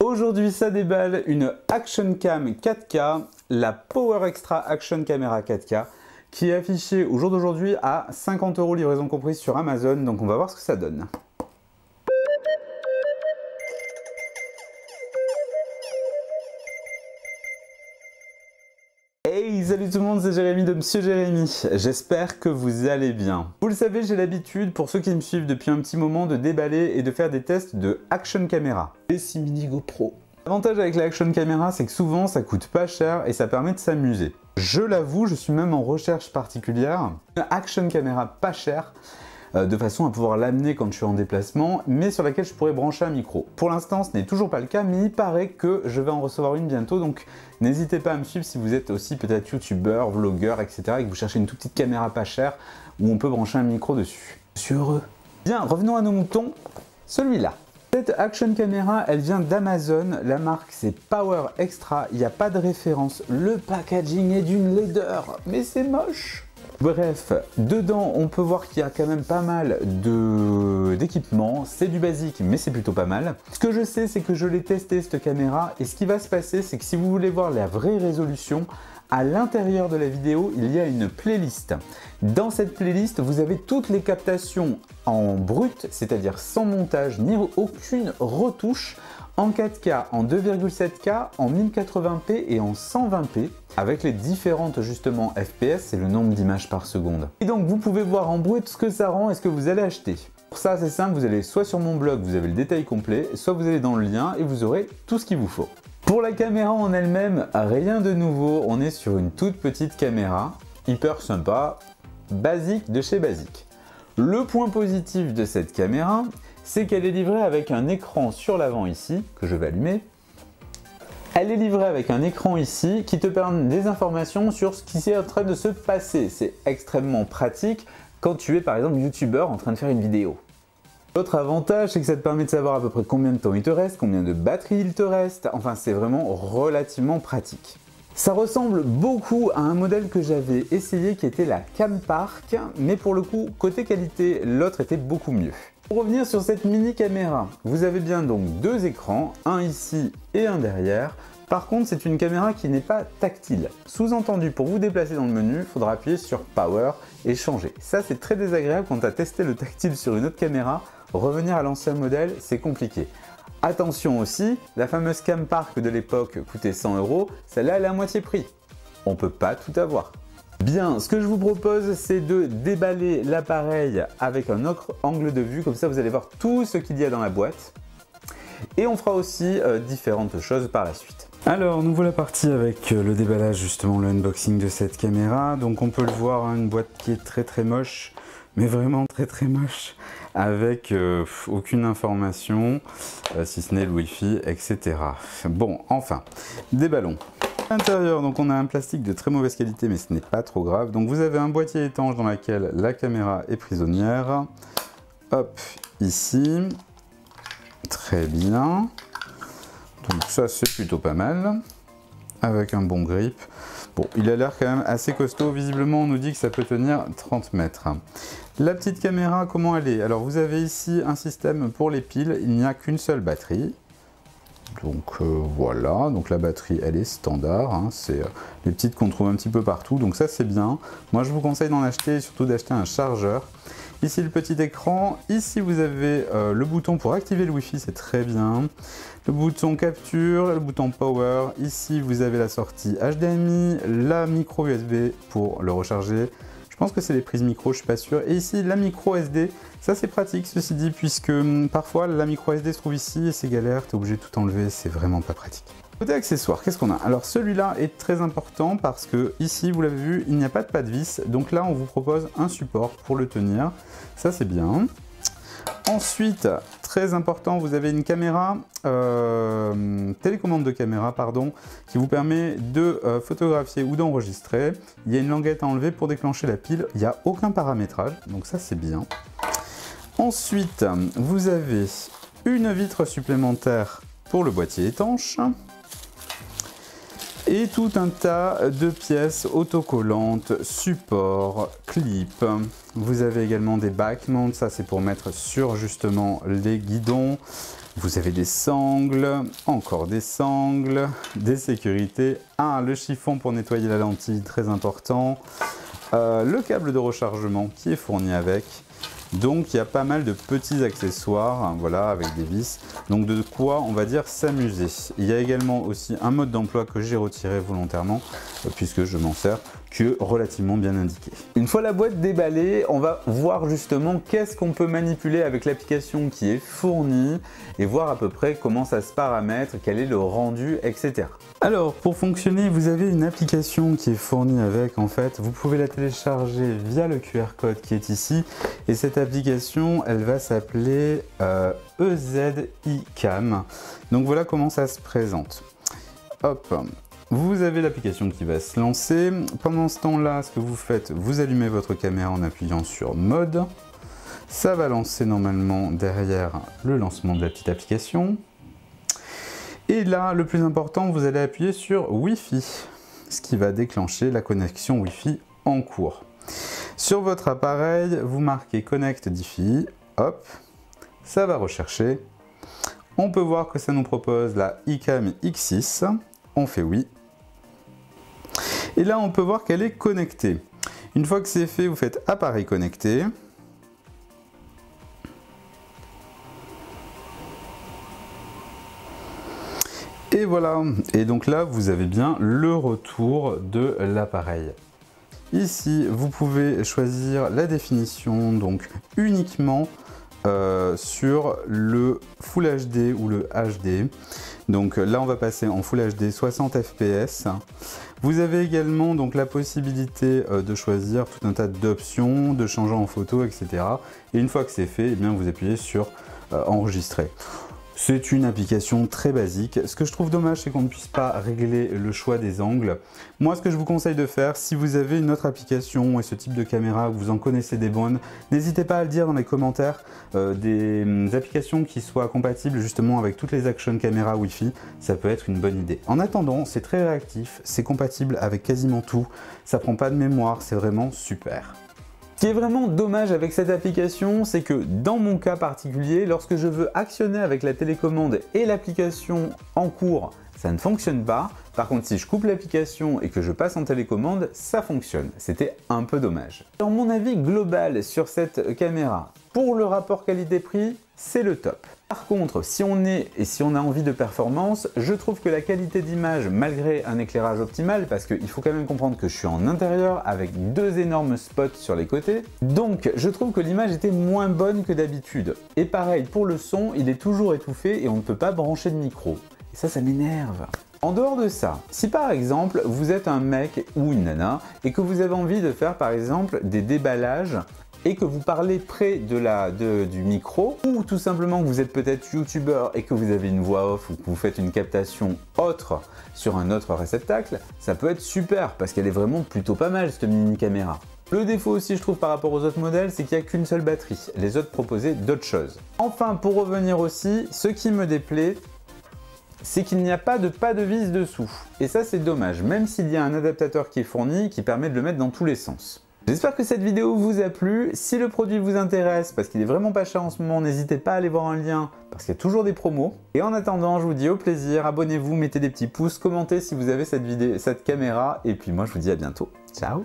Aujourd'hui, ça déballe une Action Cam 4K, la Power Extra Action Camera 4K, qui est affichée au jour d'aujourd'hui à 50 € livraison comprise sur Amazon. Donc on va voir ce que ça donne. Hey, salut tout le monde, c'est Jérémy de Monsieur Jérémy. J'espère que vous allez bien. Vous le savez, j'ai l'habitude, pour ceux qui me suivent depuis un petit moment, de déballer et de faire des tests de Action Camera. Les 6 mini GoPro. L'avantage avec la Action Camera, c'est que souvent ça coûte pas cher et ça permet de s'amuser. Je l'avoue, je suis même en recherche particulière. Une Action Camera pas chère, de façon à pouvoir l'amener quand je suis en déplacement, mais sur laquelle je pourrais brancher un micro. Pour l'instant, ce n'est toujours pas le cas, mais il paraît que je vais en recevoir une bientôt, donc n'hésitez pas à me suivre si vous êtes aussi peut-être youtubeur, vlogueur, etc. et que vous cherchez une toute petite caméra pas chère où on peut brancher un micro dessus. Je suis heureux. Bien, revenons à nos moutons. Celui-là. Cette Action Camera, elle vient d'Amazon. La marque, c'est Power Extra. Il n'y a pas de référence. Le packaging est d'une laideur, mais c'est moche. Bref, dedans, on peut voir qu'il y a quand même pas mal d'équipements. C'est du basique, mais c'est plutôt pas mal. Ce que je sais, c'est que je l'ai testé, cette caméra, et ce qui va se passer, c'est que si vous voulez voir la vraie résolution, à l'intérieur de la vidéo, il y a une playlist. Dans cette playlist, vous avez toutes les captations en brut, c'est-à-dire sans montage ni aucune retouche, en 4K, en 2,7K, en 1080p et en 120p, avec les différentes justement FPS, c'est le nombre d'images par seconde. Et donc vous pouvez voir en brut ce que ça rend et ce que vous allez acheter. Pour ça, c'est simple, vous allez soit sur mon blog, vous avez le détail complet, soit vous allez dans le lien et vous aurez tout ce qu'il vous faut. Pour la caméra en elle-même, rien de nouveau, on est sur une toute petite caméra, hyper sympa, basique de chez basique. Le point positif de cette caméra, c'est qu'elle est livrée avec un écran sur l'avant ici, que je vais allumer. Elle est livrée avec un écran ici qui te permet des informations sur ce qui est en train de se passer. C'est extrêmement pratique quand tu es par exemple youtubeur en train de faire une vidéo. L'autre avantage, c'est que ça te permet de savoir à peu près combien de temps il te reste, combien de batterie il te reste, enfin c'est vraiment relativement pratique. Ça ressemble beaucoup à un modèle que j'avais essayé qui était la Campark, mais pour le coup, côté qualité, l'autre était beaucoup mieux. Pour revenir sur cette mini caméra, vous avez bien donc deux écrans, un ici et un derrière. Par contre, c'est une caméra qui n'est pas tactile. Sous-entendu, pour vous déplacer dans le menu, il faudra appuyer sur Power et changer. Ça, c'est très désagréable quand tu as testé le tactile sur une autre caméra. Revenir à l'ancien modèle, c'est compliqué. Attention aussi, la fameuse Campark de l'époque coûtait 100 €, celle-là, elle est à moitié prix. On ne peut pas tout avoir. Bien, ce que je vous propose, c'est de déballer l'appareil avec un autre angle de vue, comme ça vous allez voir tout ce qu'il y a dans la boîte. Et on fera aussi différentes choses par la suite. Alors, nous voilà partis avec le déballage, justement le unboxing de cette caméra. Donc on peut le voir, hein, une boîte qui est très moche, mais vraiment très moche, avec aucune information, si ce n'est le Wi-Fi, etc. Bon, enfin, déballons. À l'intérieur, donc on a un plastique de très mauvaise qualité, mais ce n'est pas trop grave. Donc vous avez un boîtier étanche dans lequel la caméra est prisonnière. Hop, ici. Très bien. Donc ça, c'est plutôt pas mal. Avec un bon grip. Bon, il a l'air quand même assez costaud. Visiblement, on nous dit que ça peut tenir 30 mètres. La petite caméra, comment elle est? Alors vous avez ici un système pour les piles. Il n'y a qu'une seule batterie. Donc voilà, donc la batterie elle est standard, hein, c'est les petites qu'on trouve un petit peu partout, donc ça c'est bien. Moi je vous conseille d'en acheter et surtout d'acheter un chargeur. Ici le petit écran, ici vous avez le bouton pour activer le Wi-Fi, c'est très bien. Le bouton capture, le bouton power, ici vous avez la sortie HDMI, la micro USB pour le recharger. Je pense que c'est les prises micro, je suis pas sûr. Et ici, la micro SD, ça c'est pratique, ceci dit, puisque parfois la micro SD se trouve ici et c'est galère, tu es obligé de tout enlever, c'est vraiment pas pratique. Côté accessoires, qu'est-ce qu'on a? Alors celui-là est très important parce que ici, vous l'avez vu, il n'y a pas de pas de vis. Donc là, on vous propose un support pour le tenir. Ça c'est bien. Ensuite, très important, vous avez une caméra, télécommande de caméra, pardon, qui vous permet de photographier ou d'enregistrer. Il y a une languette à enlever pour déclencher la pile. Il n'y a aucun paramétrage, donc ça c'est bien. Ensuite, vous avez une vitre supplémentaire pour le boîtier étanche. Et tout un tas de pièces autocollantes, supports, clips. Vous avez également des backmounts, ça c'est pour mettre sur justement les guidons. Vous avez des sangles, encore des sangles, des sécurités. Le chiffon pour nettoyer la lentille, très important. Le câble de rechargement qui est fourni avec. Donc il y a pas mal de petits accessoires, voilà, avec des vis. Donc de quoi, on va dire, s'amuser. Il y a également aussi un mode d'emploi que j'ai retiré volontairement, puisque je m'en sers que relativement bien indiqué. Une fois la boîte déballée, on va voir justement qu'est-ce qu'on peut manipuler avec l'application qui est fournie et voir à peu près comment ça se paramètre, quel est le rendu, etc. Alors pour fonctionner, vous avez une application qui est fournie avec, en fait, vous pouvez la télécharger via le QR code qui est ici et cette application, elle va s'appeler EZICam. Donc voilà comment ça se présente. Hop. Vous avez l'application qui va se lancer. Pendant ce temps-là, ce que vous faites, vous allumez votre caméra en appuyant sur mode. Ça va lancer normalement derrière le lancement de la petite application. Et là, le plus important, vous allez appuyer sur Wi-Fi, ce qui va déclencher la connexion Wi-Fi en cours. Sur votre appareil, vous marquez Connect Wi-Fi. Hop, ça va rechercher. On peut voir que ça nous propose la iCam X6. On fait oui. Et là, on peut voir qu'elle est connectée. Une fois que c'est fait, vous faites appareil connecté. Et voilà. Et donc là, vous avez bien le retour de l'appareil. Ici, vous pouvez choisir la définition, donc uniquement sur le Full HD ou le HD. Donc là, on va passer en Full HD 60 fps. Vous avez également donc la possibilité de choisir tout un tas d'options, de changer en photo, etc. Et une fois que c'est fait, eh bien, vous appuyez sur enregistrer. C'est une application très basique. Ce que je trouve dommage, c'est qu'on ne puisse pas régler le choix des angles. Moi, ce que je vous conseille de faire, si vous avez une autre application et ce type de caméra, vous en connaissez des bonnes, n'hésitez pas à le dire dans les commentaires. Des applications qui soient compatibles justement avec toutes les action caméras Wi-Fi, ça peut être une bonne idée. En attendant, c'est très réactif, c'est compatible avec quasiment tout, ça prend pas de mémoire, c'est vraiment super. Ce qui est vraiment dommage avec cette application, c'est que dans mon cas particulier, lorsque je veux actionner avec la télécommande et l'application en cours, ça ne fonctionne pas. Par contre, si je coupe l'application et que je passe en télécommande, ça fonctionne. C'était un peu dommage. Alors, mon avis global sur cette caméra, pour le rapport qualité-prix, c'est le top. Par contre, si on a envie de performance, je trouve que la qualité d'image, malgré un éclairage optimal, parce qu'il faut quand même comprendre que je suis en intérieur avec deux énormes spots sur les côtés, donc je trouve que l'image était moins bonne que d'habitude. Et pareil, pour le son, il est toujours étouffé et on ne peut pas brancher de micro. Et ça m'énerve. En dehors de ça, si par exemple vous êtes un mec ou une nana et que vous avez envie de faire par exemple des déballages et que vous parlez près du micro, ou tout simplement que vous êtes peut-être youtubeur et que vous avez une voix off ou que vous faites une captation autre sur un autre réceptacle, ça peut être super parce qu'elle est vraiment plutôt pas mal cette mini caméra. Le défaut aussi, je trouve, par rapport aux autres modèles, c'est qu'il n'y a qu'une seule batterie. Les autres proposaient d'autres choses. Enfin, pour revenir aussi, ce qui me déplaît, c'est qu'il n'y a pas de vis dessous. Et ça, c'est dommage, même s'il y a un adaptateur qui est fourni qui permet de le mettre dans tous les sens. J'espère que cette vidéo vous a plu. Si le produit vous intéresse, parce qu'il est vraiment pas cher en ce moment, n'hésitez pas à aller voir un lien, parce qu'il y a toujours des promos. Et en attendant, je vous dis au plaisir, abonnez-vous, mettez des petits pouces, commentez si vous avez cette caméra, et puis moi je vous dis à bientôt. Ciao!